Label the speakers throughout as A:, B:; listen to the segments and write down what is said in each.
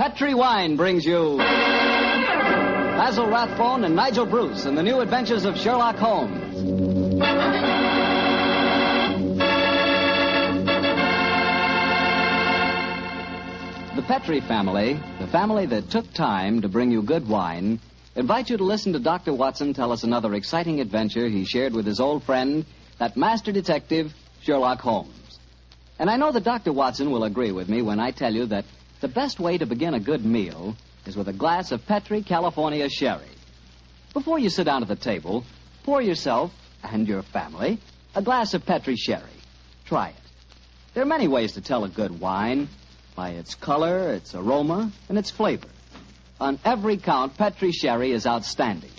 A: Petri Wine brings you Basil Rathbone and Nigel Bruce in the new adventures of Sherlock Holmes. The Petri family, the family that took time to bring you good wine, invite you to listen to Dr. Watson tell us another exciting adventure he shared with his old friend, that master detective, Sherlock Holmes. And I know that Dr. Watson will agree with me when I tell you that the best way to begin a good meal is with a glass of Petri California sherry. Before you sit down at the table, pour yourself and your family a glass of Petri sherry. Try it. There are many ways to tell a good wine, by its color, its aroma, and its flavor. On every count, Petri sherry is outstanding.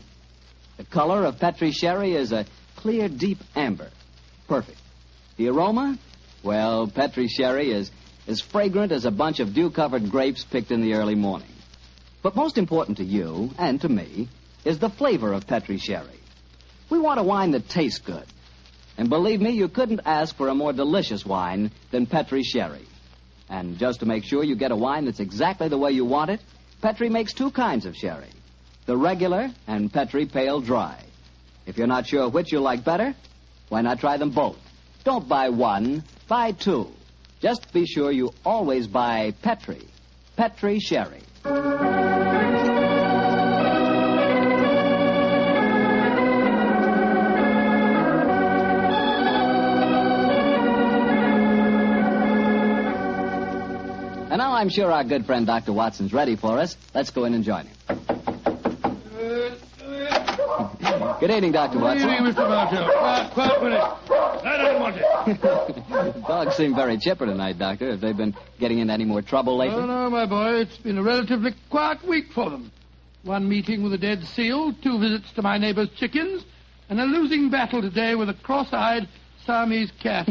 A: The color of Petri sherry is a clear, deep amber. Perfect. The aroma? Well, Petri sherry is as fragrant as a bunch of dew-covered grapes picked in the early morning. But most important to you, and to me, is the flavor of Petri sherry. We want a wine that tastes good. And believe me, you couldn't ask for a more delicious wine than Petri sherry. And just to make sure you get a wine that's exactly the way you want it, Petri makes two kinds of sherry, the regular and Petri Pale Dry. If you're not sure which you like better, why not try them both? Don't buy one, buy two. Just be sure you always buy Petri Sherry. And now I'm sure our good friend Dr. Watson's ready for us. Let's go in and join him. Good evening, Dr. Watson.
B: Good evening, Mr. Bartow. Quiet minute. I don't want it.
A: Dogs seem very chipper tonight, Doctor. Have they been getting into any more trouble lately?
B: Oh, no, my boy. It's been a relatively quiet week for them. One meeting with a dead seal, 2 visits to my neighbor's chickens, and a losing battle today with a cross-eyed Siamese cat.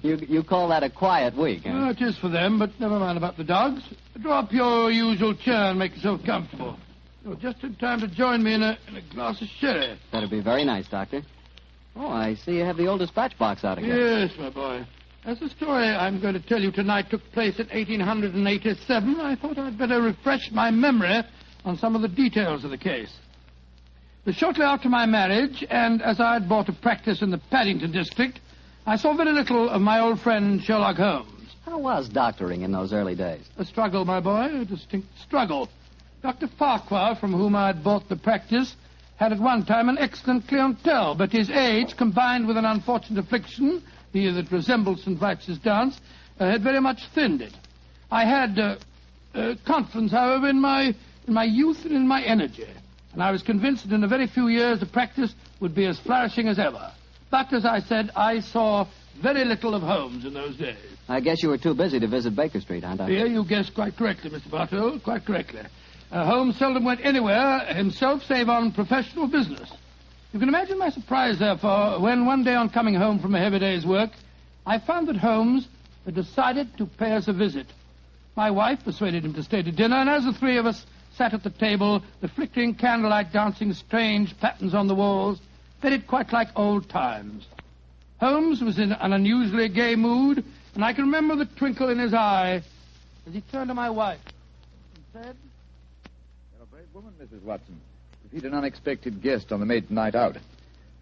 A: You call that a quiet week, huh?
B: Oh, it is for them, but never mind about the dogs. Draw up your usual chair and make yourself comfortable. You're just in time to join me in a glass of sherry.
A: That'd be very nice, Doctor. Oh, I see you have the old dispatch box out again.
B: Yes, my boy. As the story I'm going to tell you tonight took place in 1887, I thought I'd better refresh my memory on some of the details of the case. But shortly after my marriage, and as I had bought a practice in the Paddington district, I saw very little of my old friend Sherlock Holmes.
A: How was doctoring in those early days?
B: A struggle, my boy, a distinct struggle. Dr. Farquhar, from whom I had bought the practice, had at one time an excellent clientele, but his age, combined with an unfortunate affliction, the that resembles St. Vitus's dance, had very much thinned it. I had confidence, however, in my youth and in my energy, and I was convinced that in a very few years the practice would be as flourishing as ever. But, as I said, I saw very little of Holmes in those days.
A: I guess you were too busy to visit Baker Street, huh, Doctor?
B: Yeah, you guessed quite correctly, Mr. Bartow, quite correctly. Holmes seldom went anywhere himself save on professional business. You can imagine my surprise, therefore, when one day on coming home from a heavy day's work, I found that Holmes had decided to pay us a visit. My wife persuaded him to stay to dinner, and as the three of us sat at the table, the flickering candlelight dancing strange patterns on the walls, felt quite like old times. Holmes was in an unusually gay mood, and I can remember the twinkle in his eye as he turned to my wife and said,
C: "You're a brave woman, Mrs. Watson, to feed an unexpected guest on the maiden night out.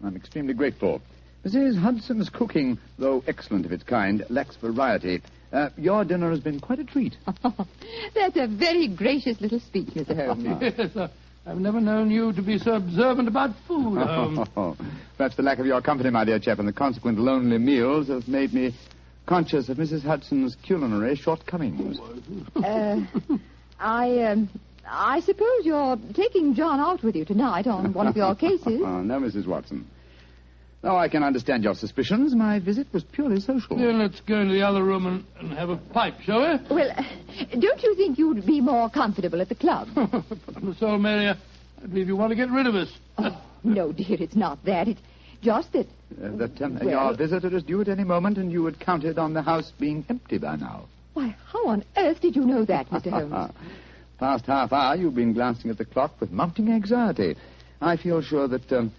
C: I'm extremely grateful. Mrs. Hudson's cooking, though excellent of its kind, lacks variety. Your dinner has been quite a treat."
D: That's a very gracious little speech, Mr. Holmes.
B: Yes, I've never known you to be so observant about food, Holmes.
C: Perhaps the lack of your company, my dear chap, and the consequent lonely meals have made me conscious of Mrs. Hudson's culinary shortcomings.
D: I suppose you're taking John out with you tonight on one of your cases.
C: Oh, no, Mrs. Watson. Though I can understand your suspicions, my visit was purely social.
B: Yeah, let's go into the other room and have a pipe, shall we?
D: Well, don't you think you'd be more comfortable at the club?
B: Put on the soul, Mary, I believe you want to get rid of us.
D: Oh, no, dear, it's not that. It's just that...
C: Your visitor is due at any moment, and you had counted on the house being empty by now.
D: Why, how on earth did you know that, Mr. Holmes?
C: Past half hour, you've been glancing at the clock with mounting anxiety. I feel sure that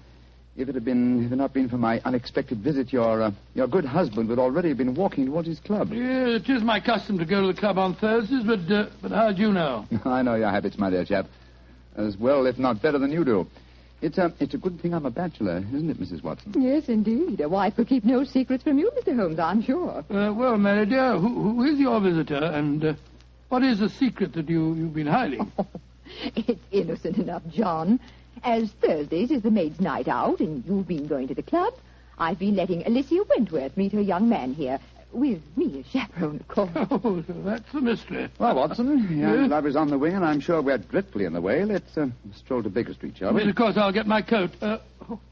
C: If it had not been for my unexpected visit, your good husband would already have been walking towards his club.
B: Yeah, it is my custom to go to the club on Thursdays, but how'd you know?
C: I know your habits, my dear chap. As well, if not better than you do. It's a good thing I'm a bachelor, isn't it, Mrs. Watson?
D: Yes, indeed. A wife will keep no secrets from you, Mr. Holmes, I'm sure.
B: Well, Mary dear, who is your visitor, and what is the secret that you've been hiding?
D: Oh, it's innocent enough, John. As Thursdays is the maid's night out, and you've been going to the club, I've been letting Alicia Wentworth meet her young man here. With me as chaperone, of course.
B: Oh, so that's the mystery.
C: Well, Watson, your club is on the wing, and I'm sure we're dreadfully in the way. Let's stroll to Baker Street, shall we?
B: Well, of course, I'll get my coat.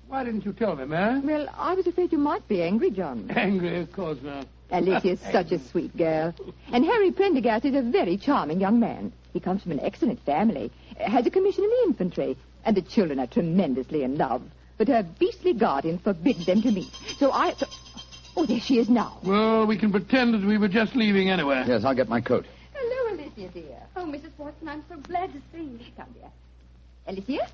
B: Why didn't you tell me, Mary?
D: Well, I was afraid you might be angry, John.
B: Angry, of course, ma'am.
D: Alicia's such a sweet girl. And Harry Prendergast is a very charming young man. He comes from an excellent family, has a commission in the infantry, and the children are tremendously in love. But her beastly guardian forbids them to meet. So Oh, there she is now.
B: Well, we can pretend that we were just leaving anyway.
C: Yes, I'll get my coat.
D: Hello, Alicia, dear.
E: Oh, Mrs. Watson, I'm so glad to see you.
D: Come, dear. Alicia,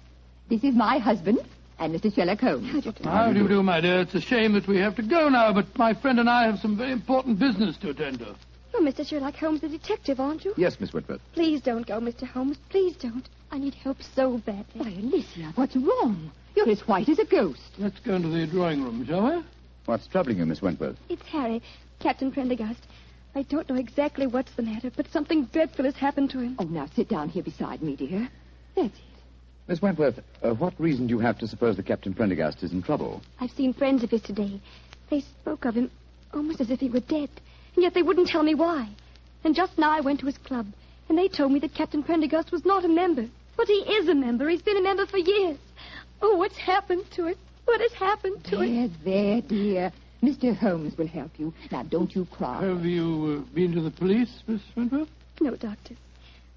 D: this is my husband and Mr. Sherlock Holmes.
B: How do you do, my dear? It's a shame that we have to go now, but my friend and I have some very important business to attend to.
E: You're Mr. Sherlock Holmes, the detective, aren't you?
C: Yes, Miss Whitworth.
E: Please don't go, Mr. Holmes. Please don't. I need help so badly.
D: Why, Alicia, what's wrong? You're as white as a ghost.
B: Let's go into the drawing room, shall we?
C: What's troubling you, Miss Wentworth?
E: It's Harry, Captain Prendergast. I don't know exactly what's the matter, but something dreadful has happened to him.
D: Oh, now sit down here beside me, dear. That's it.
C: Miss Wentworth, what reason do you have to suppose that Captain Prendergast is in trouble?
E: I've seen friends of his today. They spoke of him almost as if he were dead, and yet they wouldn't tell me why. And just now I went to his club, and they told me that Captain Prendergast was not a member. But he is a member. He's been a member for years. Oh, what's happened to him? What has happened to him?
D: There, dear. Mr. Holmes will help you. Now, don't you cry.
B: Have you been to the police, Miss Wentworth?
E: No, Doctor.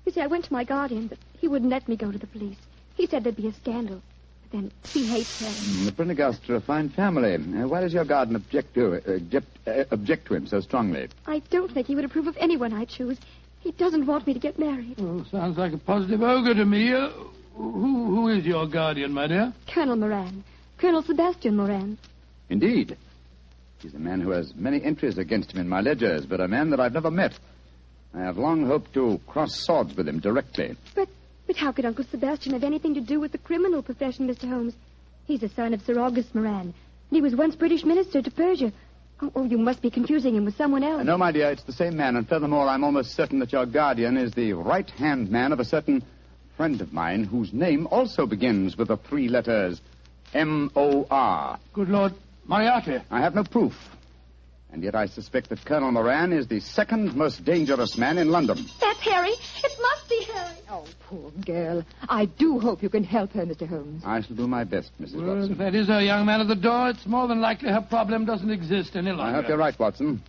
E: You see, I went to my guardian, but he wouldn't let me go to the police. He said there'd be a scandal. But then he hates her.
C: The Prendergasts are a fine family. Why does your guardian object to him so strongly?
E: I don't think he would approve of anyone I choose. He doesn't want me to get married.
B: Oh, sounds like a positive ogre to me. Who is your guardian, my dear?
E: Colonel Moran. Colonel Sebastian Moran.
C: Indeed. He's a man who has many entries against him in my ledgers, but a man that I've never met. I have long hoped to cross swords with him directly.
E: But how could Uncle Sebastian have anything to do with the criminal profession, Mr. Holmes? He's a son of Sir August Moran, and he was once British minister to Persia. Oh, you must be confusing him with someone else.
C: No, my dear, it's the same man, and furthermore, I'm almost certain that your guardian is the right-hand man of a certain friend of mine whose name also begins with the three letters M-O-R.
B: Good Lord, Moriarty.
C: I have no proof. And yet I suspect that Colonel Moran is the second most dangerous man in London.
E: That's Harry. It must be Harry.
D: Oh, poor girl. I do hope you can help her, Mr. Holmes.
C: I shall do my best, Mrs.
B: Well,
C: Watson.
B: if that is her young man at the door, it's more than likely her problem doesn't exist any longer.
C: I hope you're right, Watson.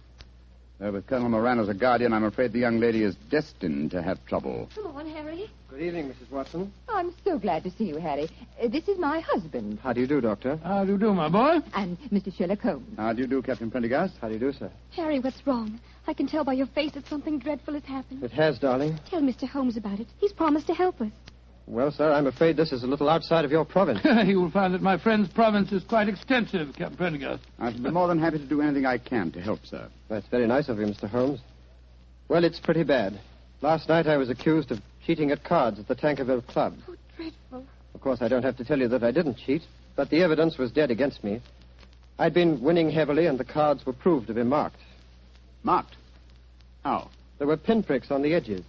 C: Though with Colonel Moran as a guardian, I'm afraid the young lady is destined to have trouble.
E: Come on, Harry.
F: Good evening, Mrs. Watson.
D: I'm so glad to see you, Harry. This is my husband.
F: How do you do, Doctor?
B: How do you do, my boy?
D: And Mr. Sherlock Holmes.
C: How do you do, Captain Prendergast?
F: How do you do, sir?
E: Harry, what's wrong? I can tell by your face that something dreadful has happened.
F: It has, darling.
E: Tell Mr. Holmes about it. He's promised to help us.
F: Well, sir, I'm afraid this is a little outside of your province.
B: You will find that my friend's province is quite extensive, Captain Prendergast.
C: I shall be more than happy to do anything I can to help, sir.
F: That's very nice of you, Mr. Holmes. Well, it's pretty bad. Last night I was accused of cheating at cards at the Tankerville Club.
E: Oh, dreadful.
F: Of course, I don't have to tell you that I didn't cheat, but the evidence was dead against me. I'd been winning heavily, and the cards were proved to be marked.
C: Marked? How?
F: There were pinpricks on the edges.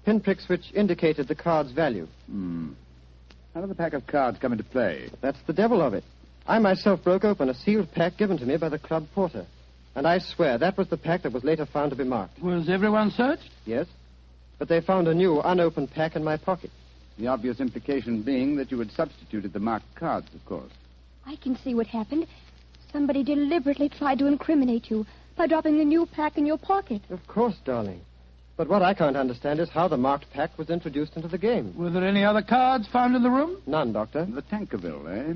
F: Pinpricks which indicated the card's value.
C: How did the pack of cards come into play?
F: That's the devil of it. I myself broke open a sealed pack given to me by the club porter. And I swear that was the pack that was later found to be marked.
B: Was everyone searched?
F: Yes. But they found a new, unopened pack in my pocket.
C: The obvious implication being that you had substituted the marked cards, of course.
E: I can see what happened. Somebody deliberately tried to incriminate you by dropping the new pack in your pocket.
F: Of course, darling. But what I can't understand is how the marked pack was introduced into the game.
B: Were there any other cards found in the room?
F: None, Doctor.
C: The Tankerville, eh?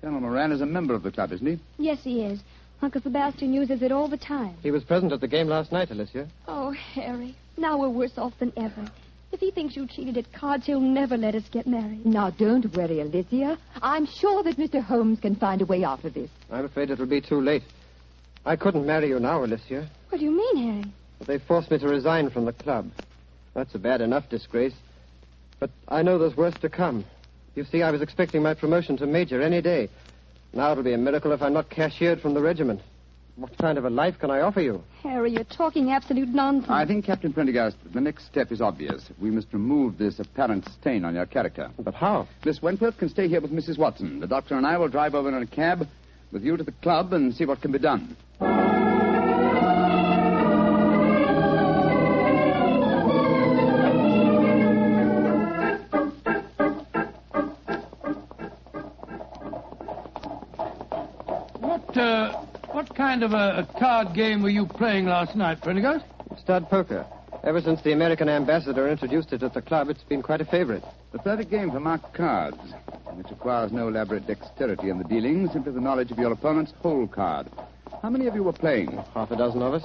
C: Colonel Moran is a member of the club, isn't he?
E: Yes, he is. Uncle Sebastian uses it all the time.
F: He was present at the game last night, Alicia.
E: Oh, Harry, now we're worse off than ever. If he thinks you cheated at cards, he'll never let us get married.
D: Now, don't worry, Alicia. I'm sure that Mr. Holmes can find a way out of this.
F: I'm afraid it'll be too late. I couldn't marry you now, Alicia.
E: What do you mean, Harry?
F: But they forced me to resign from the club. That's a bad enough disgrace. But I know there's worse to come. You see, I was expecting my promotion to major any day. Now it'll be a miracle if I'm not cashiered from the regiment. What kind of a life can I offer you?
E: Harry, you're talking absolute nonsense.
C: I think, Captain Prendergast, the next step is obvious. We must remove this apparent stain on your character.
F: But how?
C: Miss Wentworth can stay here with Mrs. Watson. The doctor and I will drive over in a cab with you to the club and see what can be done.
B: What kind of a card game were you playing last night, Prendergast?
F: Stud poker. Ever since the American ambassador introduced it at the club, it's been quite a favorite.
C: The perfect game for marked cards. It requires no elaborate dexterity in the dealing, simply the knowledge of your opponent's whole card. How many of you were playing?
F: Half a dozen of us.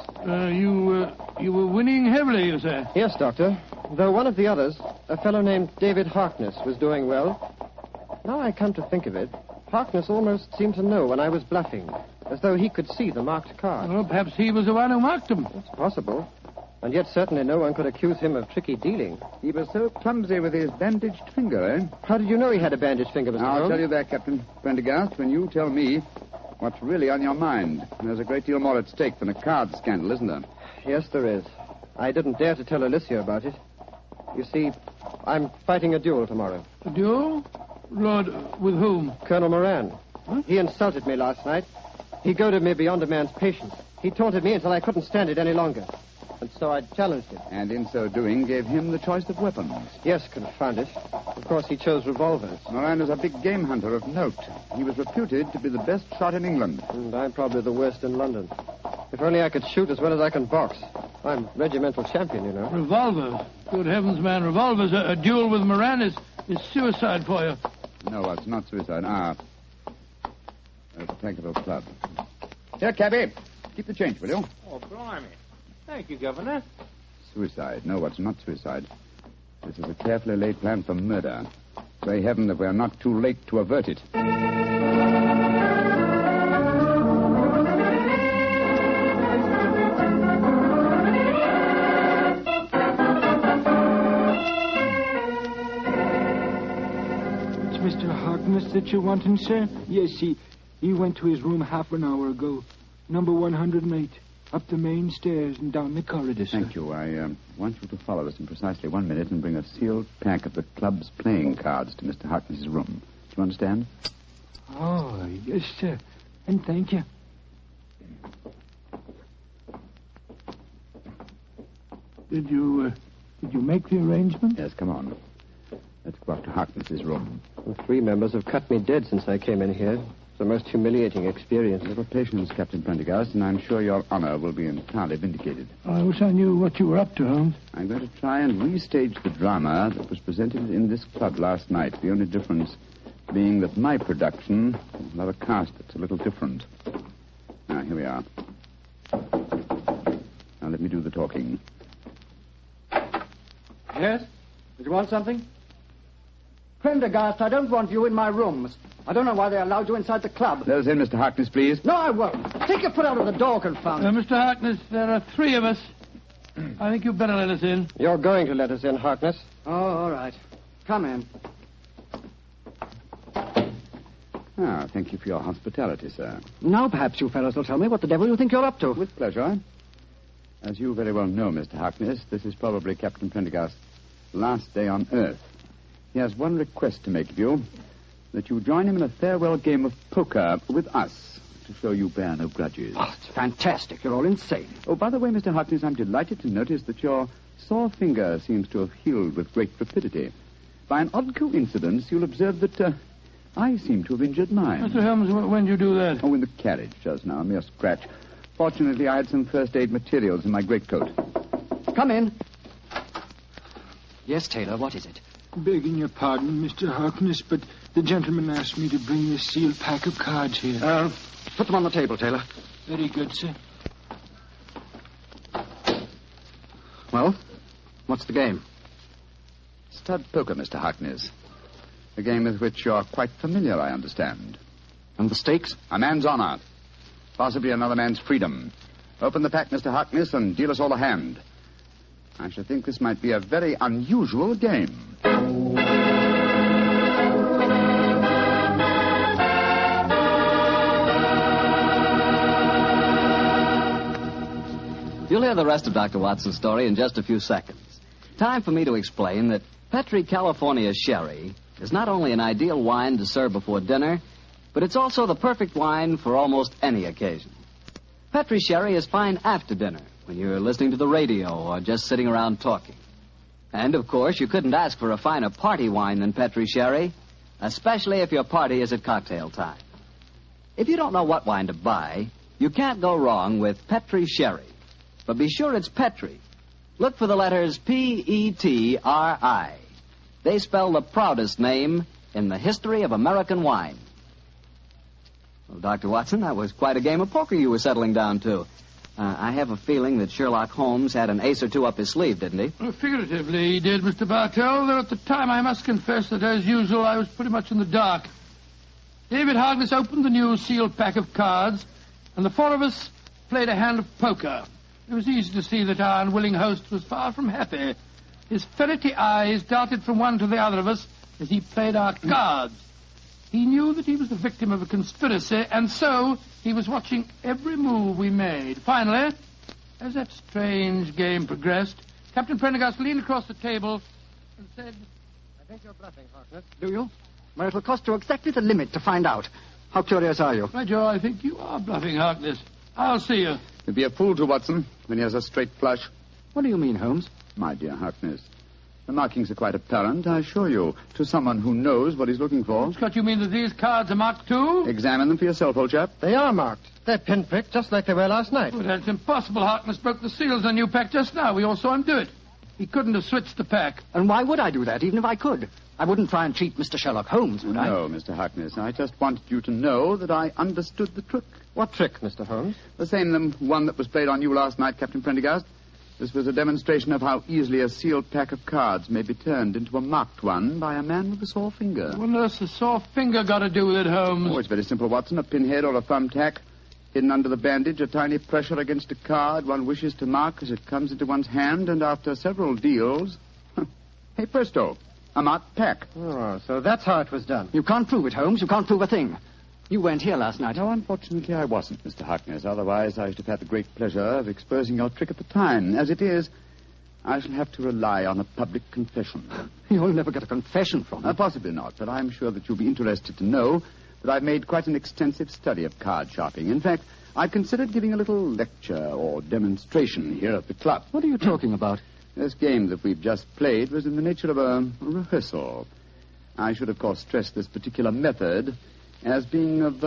B: You were winning heavily, you say?
F: Yes, Doctor. Though one of the others, a fellow named David Harkness, was doing well. Now I come to think of it, Harkness almost seemed to know when I was bluffing, as though he could see the marked card.
B: Well, perhaps he was the one who marked them.
F: It's possible. And yet certainly no one could accuse him of tricky dealing.
C: He was so clumsy with his bandaged finger, eh?
F: How did you know he had a bandaged finger, Mr.
C: I'll
F: Holmes?
C: tell you that, Captain Prendergast, when you tell me what's really on your mind. There's a great deal more at stake than a card scandal, isn't there?
F: Yes, there is. I didn't dare to tell Alicia about it. You see, I'm fighting a duel tomorrow.
B: A duel? Lord, with whom?
F: Colonel Moran. Huh? He insulted me last night. He goaded me beyond a man's patience. He taunted me until I couldn't stand it any longer. And so I challenged him.
C: And in so doing, gave him the choice of weapons.
F: Yes, confound it. Of course, he chose revolvers.
C: Moran is a big game hunter of note. He was reputed to be the best shot in England.
F: And I'm probably the worst in London. If only I could shoot as well as I can box. I'm regimental champion, you know.
B: Revolvers? Good heavens, man, revolvers. A duel with Moran is suicide for you.
C: No, it's not suicide. The Tankerville Club. Here, cabby. Keep the change, will you?
G: Oh, blimey. Thank you, Governor.
C: Suicide. No, it's not suicide. This is a carefully laid plan for murder. Pray heaven that we are not too late to avert it.
H: It's Mr. Harkness that you're wanting, sir? Yes, he went to his room half an hour ago. Number 108. Up the main stairs and down the corridor, sir.
C: Thank you. I want you to follow us in precisely 1 minute and bring a sealed pack of the club's playing cards to Mr. Harkness's room. Do you understand?
H: Oh, yes, sir. And thank you.
B: Did you make the arrangement?
C: Yes, come on. Let's go up to Harkness's room.
F: The 3 members have cut me dead since I came in here. The most humiliating experience.
C: A little patience, Captain Prendergast, and I'm sure your honor will be entirely vindicated.
B: I wish I knew what you were up to, Holmes.
C: I'm going to try and restage the drama that was presented in this club last night. The only difference being that my production will have a cast that's a little different. Now, here we are. Now, let me do the talking.
I: Yes? Did you want something? Prendergast, I don't want you in my rooms. I don't know why they allowed you inside the club.
C: Let us in, Mr. Harkness, please.
I: No, I won't. Take your foot out of the door, confound it.
B: Mr. Harkness, there are 3 of us. I think you'd better let us in.
F: You're going to let us in, Harkness.
I: Oh, all right. Come in.
C: Thank you for your hospitality, sir.
I: Now perhaps you fellows will tell me what the devil you think you're up to.
C: With pleasure. As you very well know, Mr. Harkness, this is probably Captain Prendergast's last day on Earth. He has one request to make of you, that you join him in a farewell game of poker with us, to show you bear no grudges.
I: Oh, it's fantastic. You're all insane.
C: Oh, by the way, Mr. Harkness, I'm delighted to notice that your sore finger seems to have healed with great rapidity. By an odd coincidence, you'll observe that I seem to have injured mine.
B: Mr. Holmes, when did you do that?
C: Oh, in the carriage just now, a mere scratch. Fortunately, I had some first aid materials in my greatcoat.
I: Come in.
J: Yes, Taylor, what is it?
H: Begging your pardon, Mr. Harkness, but the gentleman asked me to bring this sealed pack of cards here.
I: Put them on the table, Taylor.
H: Very good, sir.
I: Well, what's the game?
C: stud poker, Mr. Harkness. A game with which you're quite familiar, I understand.
I: And the stakes?
C: A man's honor. Possibly another man's freedom. Open the pack, Mr. Harkness, and deal us all a hand. I should think this might be a very unusual game.
A: You'll hear the rest of Dr. Watson's story in just a few seconds. Time for me to explain that Petri California Sherry is not only an ideal wine to serve before dinner, but it's also the perfect wine for almost any occasion. Petri Sherry is fine after dinner, when you're listening to the radio or just sitting around talking. And, of course, you couldn't ask for a finer party wine than Petri Sherry, especially if your party is at cocktail time. If you don't know what wine to buy, you can't go wrong with Petri Sherry. But be sure it's Petri. Look for the letters P-E-T-R-I. They spell the proudest name in the history of American wine. Well, Dr. Watson, that was quite a game of poker you were settling down to. I have a feeling that Sherlock Holmes had an ace or two up his sleeve, didn't he?
B: Well, figuratively, he did, Mr. Bartell, though at the time I must confess that, as usual, I was pretty much in the dark. David Harkness opened the new sealed pack of cards, and the four of us played a hand of poker. It was easy to see that our unwilling host was far from happy. His ferrety eyes darted from one to the other of us as he played our cards. He knew that he was the victim of a conspiracy, and so he was watching every move we made. Finally, as that strange game progressed, Captain Prendergast leaned across the table and said,
I: I think you're bluffing, Harkness. Do you? Well, it'll cost you exactly the limit to find out. How curious are you?
B: By Joe, I think you are bluffing, Harkness. I'll see you.
C: You'd be a fool to, Watson, when he has a straight flush.
I: What do you mean, Holmes?
C: My dear Harkness, the markings are quite apparent, I assure you, to someone who knows what he's looking for.
B: Scott, you mean that these cards are marked too?
C: Examine them for yourself, old chap.
I: They are marked. They're pinpricked, just like they were last night.
B: Well, that's impossible. Harkness broke the seals on the new pack just now. We all saw him do it. He couldn't have switched the pack.
I: And why would I do that, even if I could? I wouldn't try and cheat Mr. Sherlock Holmes, would I?
C: No, Mr. Harkness. I just wanted you to know that I understood the trick.
I: What trick, Mr. Holmes?
C: The same one that was played on you last night, Captain Prendergast. This was a demonstration of how easily a sealed pack of cards may be turned into a marked one by a man with a sore finger.
B: What on earth's a sore finger got to do with it, Holmes?
C: Oh, it's very simple, Watson. A pinhead or a thumbtack hidden under the bandage, a tiny pressure against a card one wishes to mark as it comes into one's hand, and after several deals, hey, presto, a marked pack.
I: Oh, so that's how it was done. You can't prove it, Holmes. You can't prove a thing. You weren't here last night.
C: No, unfortunately, I wasn't, Mr. Harkness. Otherwise, I should have had the great pleasure of exposing your trick at the time. As it is, I shall have to rely on a public confession.
I: You'll never get a confession from me.
C: Possibly not, but I'm sure that you'll be interested to know that I've made quite an extensive study of card sharping. In fact, I've considered giving a little lecture or demonstration here at the club.
I: What are you talking about?
C: This game that we've just played was in the nature of a rehearsal. I should, of course, stress this particular method as being of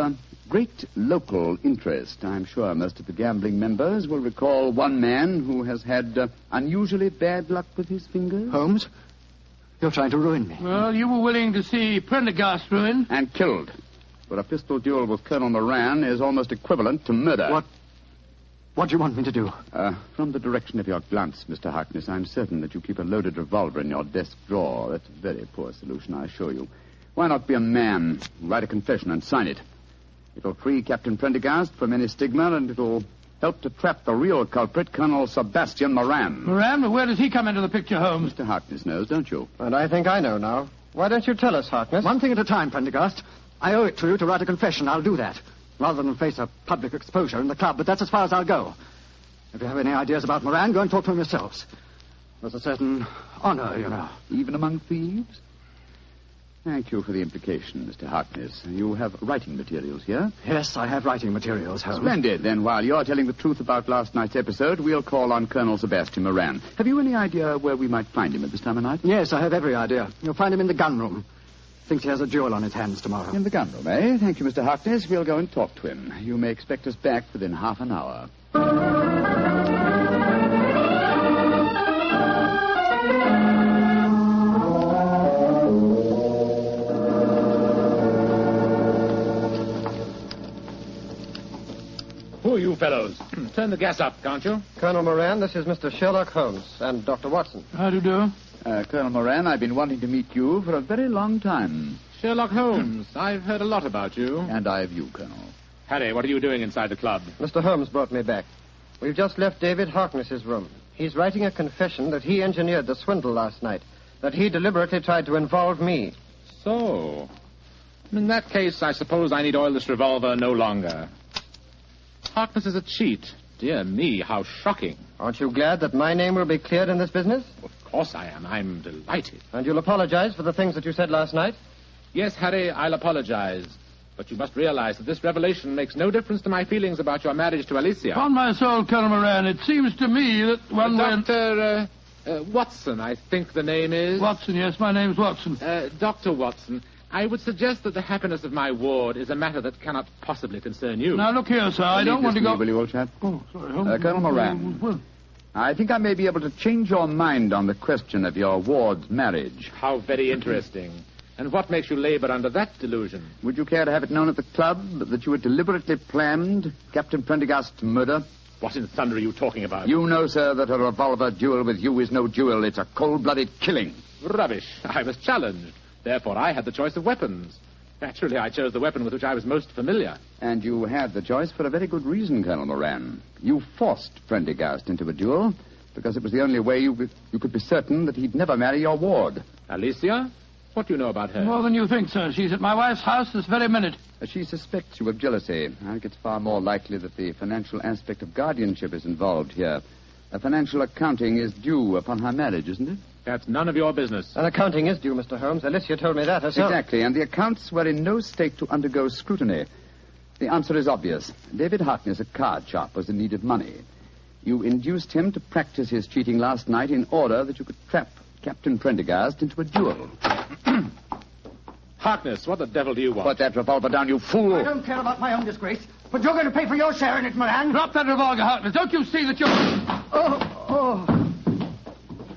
C: great local interest. I'm sure most of the gambling members will recall one man who has had unusually bad luck with his fingers.
I: Holmes, you're trying to ruin me.
B: Well, you were willing to see Prendergast ruined.
C: And killed. But a pistol duel with Colonel Moran is almost equivalent to murder.
I: What do you want me to do?
C: From the direction of your glance, Mr. Harkness, I'm certain that you keep a loaded revolver in your desk drawer. That's a very poor solution, I assure you. Why not be a man, write a confession, and sign it? It'll free Captain Prendergast from any stigma, and it'll help to trap the real culprit, Colonel Sebastian Moran.
B: Moran? Where does he come into the picture, Holmes?
C: Mr. Harkness knows, don't you?
I: And I think I know now. Why don't you tell us, Harkness? One thing at a time, Prendergast. I owe it to you to write a confession. I'll do that, rather than face a public exposure in the club, but that's as far as I'll go. If you have any ideas about Moran, go and talk to him yourselves. There's a certain honor, you know.
C: Even among thieves? Thank you for the implication, Mr. Harkness. You have writing materials here?
I: Yes, I have writing materials, Holmes.
C: Splendid. Then while you're telling the truth about last night's episode, we'll call on Colonel Sebastian Moran. Have you any idea where we might find him at this time of night?
I: Yes, I have every idea. You'll find him in the gun room. Thinks he has a duel on his hands tomorrow.
C: In the gun room, eh? Thank you, Mr. Harkness. We'll go and talk to him. You may expect us back within half an hour.
G: Who are you fellows? Turn the gas up, can't you?
F: Colonel Moran, this is Mr. Sherlock Holmes and Dr. Watson.
B: How do you do?
C: Colonel Moran, I've been wanting to meet you for a very long time.
J: Sherlock Holmes, I've heard a lot about you.
C: And I of you, Colonel.
J: Harry, what are you doing inside the club?
F: Mr. Holmes brought me back. We've just left David Harkness's room. He's writing a confession that he engineered the swindle last night, that he deliberately tried to involve me.
J: So, in that case, I suppose I need oil this revolver no longer. Harkness is a cheat. Dear me, how shocking.
F: Aren't you glad that my name will be cleared in this business?
J: Of course I am. I'm delighted.
F: And you'll apologize for the things that you said last night?
J: Yes, Harry, I'll apologize. But you must realize that this revelation makes no difference to my feelings about your marriage to Alicia.
B: Upon my soul, Colonel Moran, it seems to me that one way...
J: Dr. Watson, I think the name is.
B: Watson, yes, my name's Watson.
J: Dr. Watson, I would suggest that the happiness of my ward is a matter that cannot possibly concern you.
B: Now, look here, sir, I don't want to go...
C: Will you, old chap?
B: Oh, sorry, Holmes.
C: Colonel Moran, I think I may be able to change your mind on the question of your ward's marriage.
J: How very interesting. And what makes you labor under that delusion?
C: Would you care to have it known at the club that you had deliberately planned Captain Prendergast's murder?
J: What in thunder are you talking about?
C: You know, sir, that a revolver duel with you is no duel. It's a cold-blooded killing.
J: Rubbish. I was challenged. Therefore, I had the choice of weapons. Naturally, I chose the weapon with which I was most familiar.
C: And you had the choice for a very good reason, Colonel Moran. You forced Prendergast into a duel because it was the only way you could be certain that he'd never marry your ward.
J: Alicia? What do you know about her?
B: More than you think, sir. She's at my wife's house this very minute.
C: She suspects you of jealousy. I think it's far more likely that the financial aspect of guardianship is involved here. A financial accounting is due upon her marriage, isn't it?
J: That's none of your business.
F: An accounting is due, Mr. Holmes. Alicia told me that herself.
C: Exactly, and the accounts were in no state to undergo scrutiny. The answer is obvious. David Harkness, a card sharp, was in need of money. You induced him to practice his cheating last night in order that you could trap Captain Prendergast into a duel.
J: Harkness, what the devil do you want?
C: Put that revolver down, you fool.
I: I don't care about my own disgrace, but you're going to pay for your share in it, Moran.
B: Drop that revolver, Harkness. Don't you see that you're...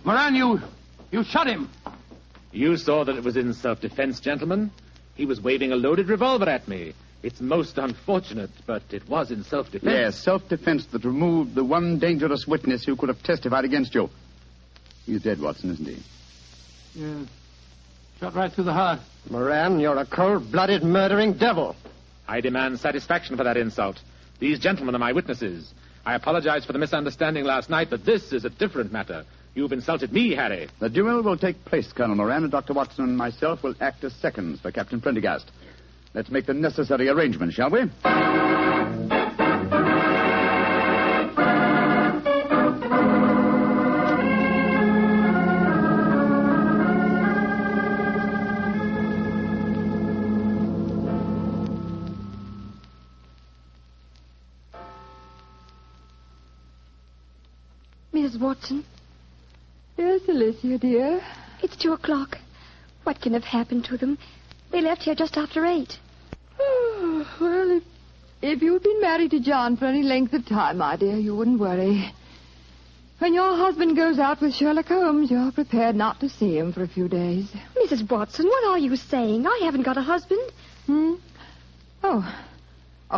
B: Moran, you shot him.
J: You saw that it was in self-defense, gentlemen. He was waving a loaded revolver at me. It's most unfortunate, but it was in self-defense.
C: Yes, self-defense that removed the one dangerous witness who could have testified against you. He's dead, Watson, isn't he?
B: Yes. Shot right through the heart.
F: Moran, you're a cold-blooded, murdering devil.
J: I demand satisfaction for that insult. These gentlemen are my witnesses. I apologize for the misunderstanding last night, but this is a different matter. You've insulted me, Harry.
C: The duel will take place, Colonel Moran, and Dr. Watson and myself will act as seconds for Captain Prendergast. Let's make the necessary arrangements, shall we?
E: Mrs. Watson,
D: Yes, Alicia, dear.
E: it's 2:00. What can have happened to them? They left here just after 8.
D: Well, if you'd been married to John for any length of time, my dear, you wouldn't worry. When your husband goes out with Sherlock Holmes, you're prepared not to see him for a few days.
E: Mrs. Watson, what are you saying? I haven't got a husband.
D: Oh,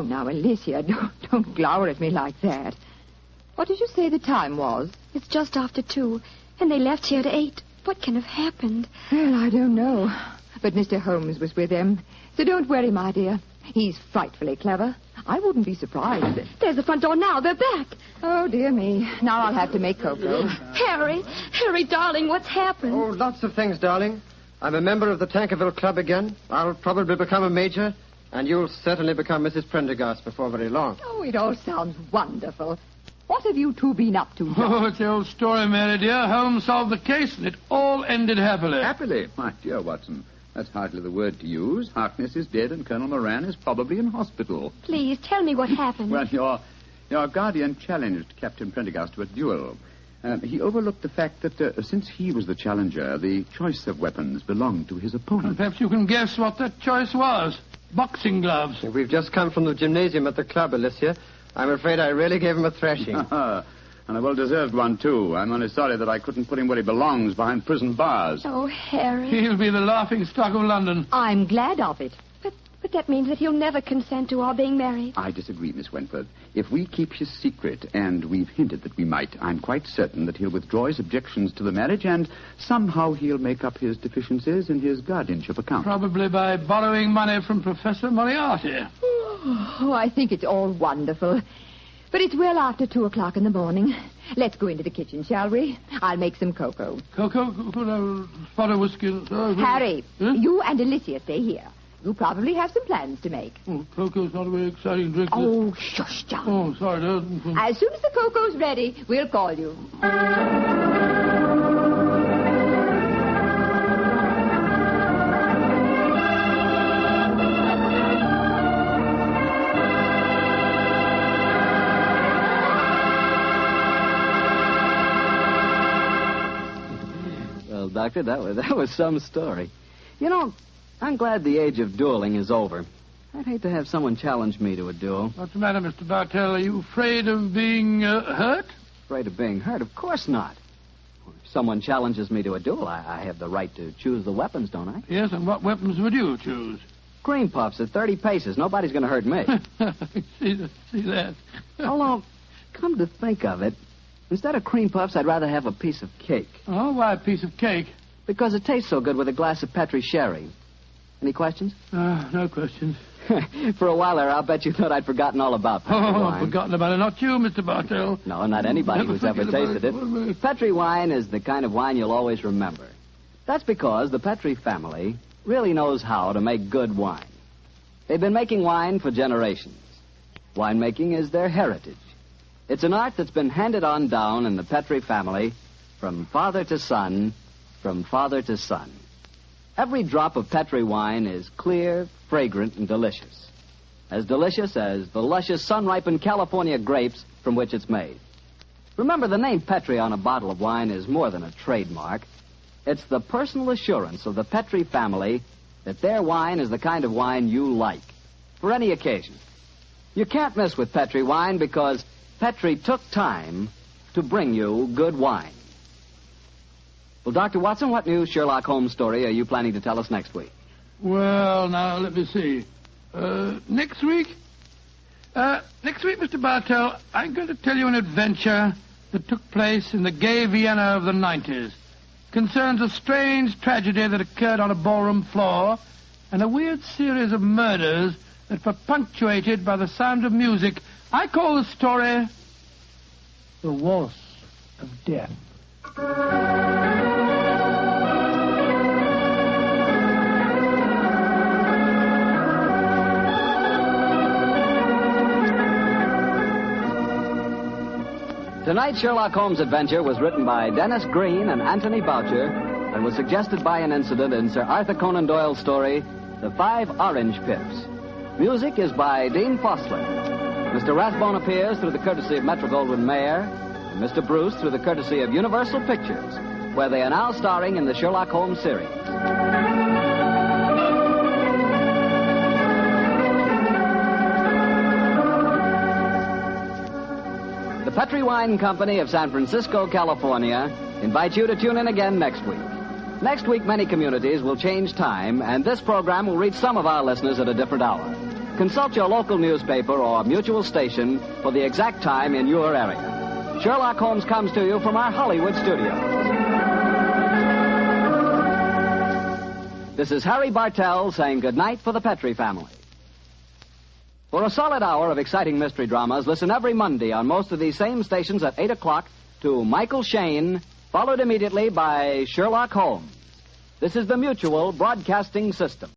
D: now, Alicia, don't glower at me like that. What did you say the time was?
E: It's just after 2, and they left here at 8. What can have happened?
D: Well, I don't know. But Mr. Holmes was with them. So don't worry, my dear. He's frightfully clever. I wouldn't be surprised.
E: There's the front door now. They're back.
D: Oh, dear me. Now I'll have to make cocoa.
E: Harry, darling, what's happened?
F: Oh, lots of things, darling. I'm a member of the Tankerville Club again. I'll probably become a major, and you'll certainly become Mrs. Prendergast before very long.
D: Oh, it all sounds wonderful. What have you two been up to, John?
B: Oh, it's the old story, Mary, dear. Holmes solved the case, and it all ended happily.
C: Happily? My dear Watson, that's hardly the word to use. Harkness is dead, and Colonel Moran is probably in hospital.
E: Please, tell me what happened.
C: Well, your guardian challenged Captain Prendergast to a duel. He overlooked the fact that since he was the challenger, the choice of weapons belonged to his opponent.
B: Perhaps you can guess what that choice was. Boxing gloves.
F: We've just come from the gymnasium at the club, Alicia. I'm afraid I really gave him a thrashing.
C: And a well-deserved one, too. I'm only sorry that I couldn't put him where he belongs, behind prison bars.
E: Oh, Harry.
B: He'll be the laughing stock of London.
D: I'm glad of it.
E: But But that means that he'll never consent to our being married.
C: I disagree, Miss Wentworth. If we keep his secret, and we've hinted that we might, I'm quite certain that he'll withdraw his objections to the marriage, and somehow he'll make up his deficiencies in his guardianship account.
B: Probably by borrowing money from Professor Moriarty.
D: Oh, I think it's all wonderful. But it's well after 2 o'clock in the morning. Let's go into the kitchen, shall we? I'll make some cocoa.
B: Cocoa? Spot of whiskey?
D: Harry, you and Alicia stay here. You probably have some plans to make.
B: Oh, cocoa's not a very exciting drink.
D: Oh, shush, John.
B: Oh, sorry.
D: As soon as the cocoa's ready, we'll call you.
A: Well, Doctor, that was some story. You know, I'm glad the age of dueling is over. I'd hate to have someone challenge me to a duel.
B: What's the matter, Mr. Bartell? Are you afraid of being hurt?
A: Afraid of being hurt? Of course not. If someone challenges me to a duel, I have the right to choose the weapons, don't I?
B: Yes, and what weapons would you choose?
A: Cream puffs at 30 paces. Nobody's going to hurt me.
B: See that.
A: Although, come to think of it, instead of cream puffs, I'd rather have a piece of cake.
B: Oh, why a piece of cake?
A: Because it tastes so good with a glass of Petri sherry. Any questions?
B: No questions.
A: For a while there, I'll bet you thought I'd forgotten all about Petri wine.
B: Forgotten about it. Not you, Mr. Bartell.
A: No, not anybody who's ever tasted it. Petri wine is the kind of wine you'll always remember. That's because the Petri family really knows how to make good wine. They've been making wine for generations. Winemaking is their heritage. It's an art that's been handed on down in the Petri family from father to son, from father to son. Every drop of Petri wine is clear, fragrant, and delicious. As delicious as the luscious sun-ripened California grapes from which it's made. Remember, the name Petri on a bottle of wine is more than a trademark. It's the personal assurance of the Petri family that their wine is the kind of wine you like, for any occasion. You can't miss with Petri wine because Petri took time to bring you good wine. Well, Dr. Watson, what new Sherlock Holmes story are you planning to tell us next week?
B: Well, now, let me see. Next week? Next week, Mr. Bartell, I'm going to tell you an adventure that took place in the gay Vienna of the 90s. Concerns a strange tragedy that occurred on a ballroom floor and a weird series of murders that were punctuated by the sound of music. I call the story The Waltz of Death.
A: Tonight's Sherlock Holmes adventure was written by Dennis Green and Anthony Boucher and was suggested by an incident in Sir Arthur Conan Doyle's story, The 5 Orange Pips. Music is by Dean Fossler. Mr. Rathbone appears through the courtesy of Metro-Goldwyn-Mayer, and Mr. Bruce through the courtesy of Universal Pictures, where they are now starring in the Sherlock Holmes series. The Petri Wine Company of San Francisco, California, invites you to tune in again next week. Next week, many communities will change time, and this program will reach some of our listeners at a different hour. Consult your local newspaper or mutual station for the exact time in your area. Sherlock Holmes comes to you from our Hollywood studios. This is Harry Bartell saying goodnight for the Petri family. For a solid hour of exciting mystery dramas, listen every Monday on most of these same stations at 8 o'clock to Michael Shayne, followed immediately by Sherlock Holmes. This is the Mutual Broadcasting System.